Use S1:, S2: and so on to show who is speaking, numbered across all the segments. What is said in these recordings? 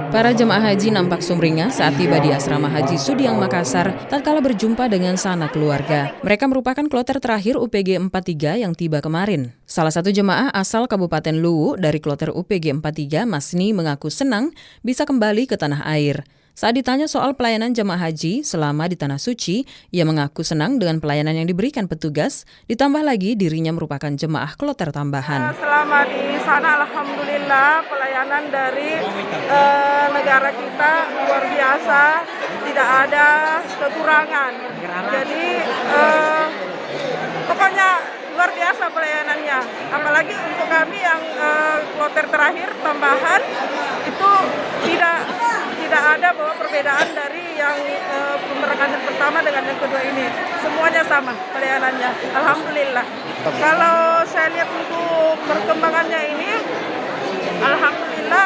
S1: Para jemaah haji nampak sumringah saat tiba di asrama haji Sudiang Makassar tatkala berjumpa dengan sanak keluarga. Mereka merupakan kloter terakhir UPG 43 yang tiba kemarin. Salah satu jemaah asal Kabupaten Luwu dari kloter UPG 43, Masni, mengaku senang bisa kembali ke tanah air. Saat ditanya soal pelayanan jemaah haji selama di Tanah Suci, ia mengaku senang dengan pelayanan yang diberikan petugas, ditambah lagi dirinya merupakan jemaah kloter tambahan.
S2: Selama di sana, alhamdulillah pelayanan dari negara kita luar biasa, tidak ada kekurangan. Jadi pokoknya luar biasa pelayanannya. Apalagi untuk kami yang kloter terakhir tambahan itu tidak ada bahwa perbedaan dari yang pemberangkatan pertama dengan yang kedua ini. Semuanya sama pelayanannya. Alhamdulillah. Kalau saya lihat untuk perkembangannya ini, alhamdulillah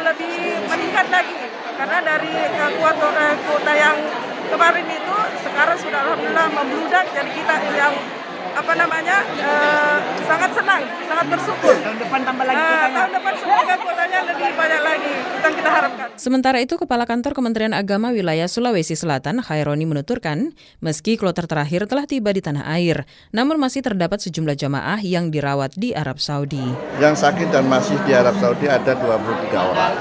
S2: lebih meningkat lagi. Karena dari kuota yang kemarin itu sekarang sudah alhamdulillah membludak. Jadi kita yang sangat senang, sangat bersyukur. Tahun depan tambah lagi kuotanya. Tahun depan semoga kuotanya lebih banyak lagi. Itu yang kita harapkan.
S1: Sementara itu, Kepala Kantor Kementerian Agama Wilayah Sulawesi Selatan, Khaironi, menuturkan, meski kloter terakhir telah tiba di tanah air, namun masih terdapat sejumlah jamaah yang dirawat di Arab Saudi.
S3: Yang sakit dan masih di Arab Saudi ada 23 orang.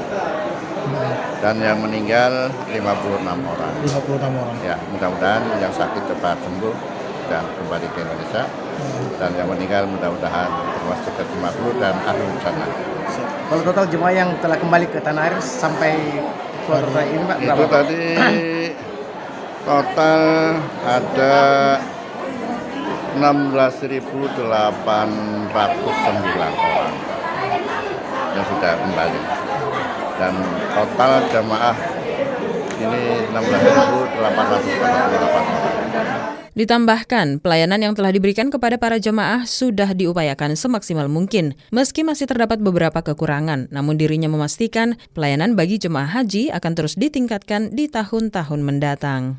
S3: Dan yang meninggal 56 orang.
S4: 56 orang.
S3: Ya, mudah-mudahan yang sakit cepat sembuh dan kembali ke Indonesia, dan yang meninggal mudah-mudahan termasuk ke Timur dan akhir sana.
S4: Kalau total jemaah yang telah kembali ke tanah air sampai kloter ini, Pak, berapa?
S3: Itu tadi total ada 16.809 orang yang sudah kembali, dan total jemaah ini 16.848 orang.
S1: Ditambahkan, pelayanan yang telah diberikan kepada para jemaah sudah diupayakan semaksimal mungkin. Meski masih terdapat beberapa kekurangan, namun dirinya memastikan pelayanan bagi jemaah haji akan terus ditingkatkan di tahun-tahun mendatang.